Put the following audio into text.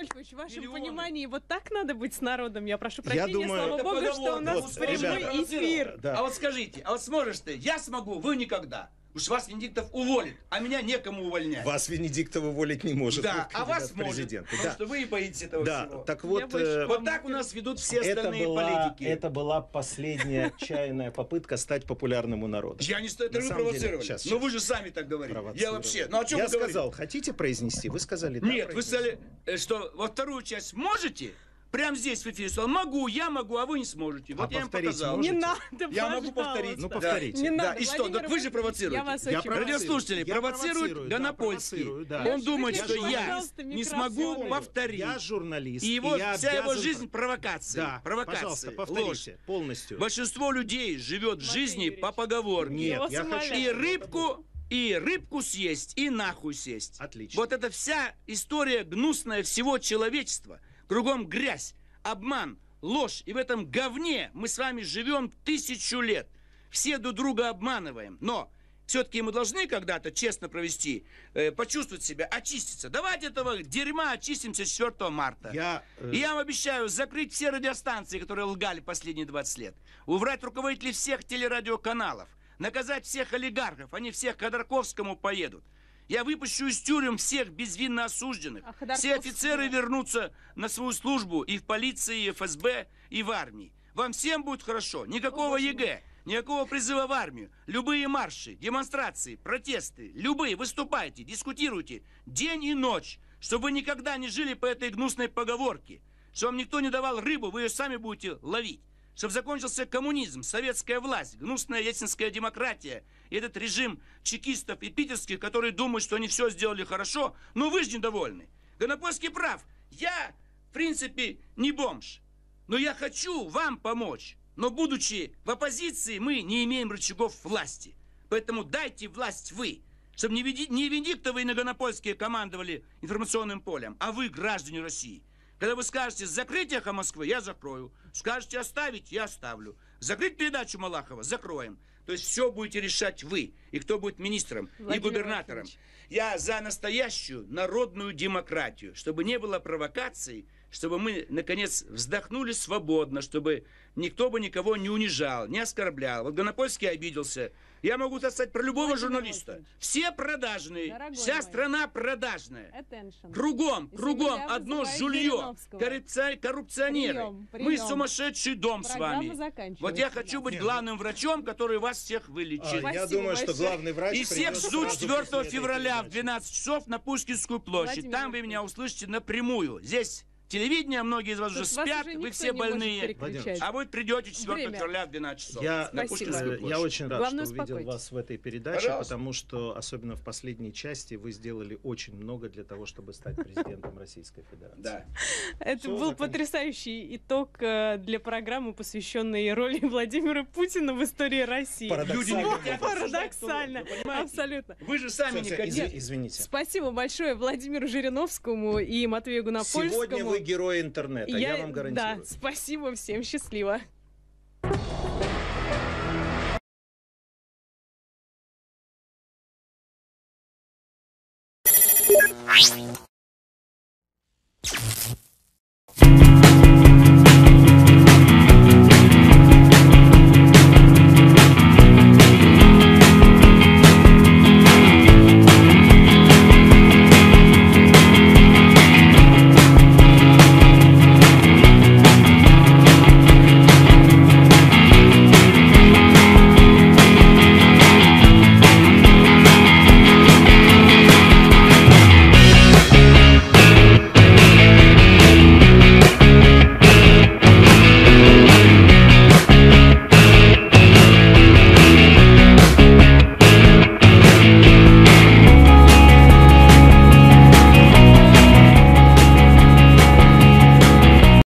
В вашем понимании, вот так надо быть с народом? Я прошу прощения, Я думаю, слава богу, что у нас вот, прямой эфир. Да. А вот скажите, а вот сможешь ты? Я смогу, вы никогда. Уж вас Венедиктов уволит, а меня некому увольнять. Вас Венедиктов уволить не может. Да, а вас может, потому что вы и боитесь этого всего. Так вот, вот так у нас ведут все остальные политики. Это была последняя чайная попытка стать популярным у народа. Я не стою, это вы провоцировали. Но вы же сами так говорите. Я вообще, ну о чем вы говорите? Я сказал, хотите произнести? Вы сказали, да. Нет, вы сказали, что во вторую часть можете? Прямо здесь в эфире сказал, могу, я могу, а вы не сможете. Вот я им показал. Не надо, я могу повторить. Ну, повторите. Не надо, и что, так вы же провоцируете. Я вас очень Радиослушатели провоцируют Гонопольский. Он думает, что я не смогу повторить. Я журналист. И вся его жизнь провокация. Да, пожалуйста, повторите полностью. Большинство людей живет в жизни по поговорке. Нет, я хочу... И рыбку съесть, и нахуй сесть. Отлично. Вот это вся история гнусная всего человечества. Кругом грязь, обман, ложь. И в этом говне мы с вами живем 1000 лет. Все друг друга обманываем. Но все-таки мы должны когда-то честно провести, почувствовать себя, очиститься. Давайте этого дерьма очистимся 4 марта. И я вам обещаю закрыть все радиостанции, которые лгали последние 20 лет. Убрать руководителей всех телерадиоканалов. Наказать всех олигархов. Они все к Ходорковскому поедут. Я выпущу из тюрем всех безвинно осужденных. Все офицеры вернутся на свою службу и в полиции, и в ФСБ, и в армии. Вам всем будет хорошо. Никакого ЕГЭ, никакого призыва в армию. Любые марши, демонстрации, протесты, любые. Выступайте, дискутируйте день и ночь, чтобы вы никогда не жили по этой гнусной поговорке. Чтобы вам никто не давал рыбу, вы ее сами будете ловить. Чтобы закончился коммунизм, советская власть, гнусная ельцинская демократия и этот режим чекистов и питерских, которые думают, что они все сделали хорошо, но вы же недовольны. Гонопольский прав. Я, в принципе, не бомж. Но я хочу вам помочь. Но будучи в оппозиции, мы не имеем рычагов власти. Поэтому дайте власть вы. Чтобы не Венедиктовы и Гонопольские командовали информационным полем, а вы, граждане России. Когда вы скажете закрыть «Эхо Москвы», я закрою. Скажете оставить, я оставлю. Закрыть передачу Малахова, закроем. То есть все будете решать вы. И кто будет министром, и губернатором. Я за настоящую народную демократию. Чтобы не было провокаций, чтобы мы, наконец, вздохнули свободно, чтобы никто бы никого не унижал, не оскорблял. Вот Гонопольский обиделся. Я могу сказать про любого журналиста. Все продажные, вся страна продажная. Кругом одно жулье, коррупционеры. Мы сумасшедший дом с вами. Вот я хочу быть главным врачом, который вас всех вылечит. Я думаю, что главный врач... И всех жду 4 февраля в 12 часов на Пушкинскую площадь. Там вы меня услышите напрямую. Здесь... Телевидение, многие из вас уже спят, вы все больные. А вы придете 4 февраля в 12 часов. Я очень рад, что увидел вас в этой передаче, потому что, особенно в последней части, вы сделали очень много для того, чтобы стать президентом Российской Федерации. Да. Это был потрясающий итог для программы, посвященной роли Владимира Путина в истории России. Парадоксально. Абсолютно. Вы же сами не хотите. Извините. Спасибо большое Владимиру Жириновскому и Матвею Гонопольскому. Сегодня вы герой интернета, я вам гарантирую. Да, спасибо всем, счастливо. Bye.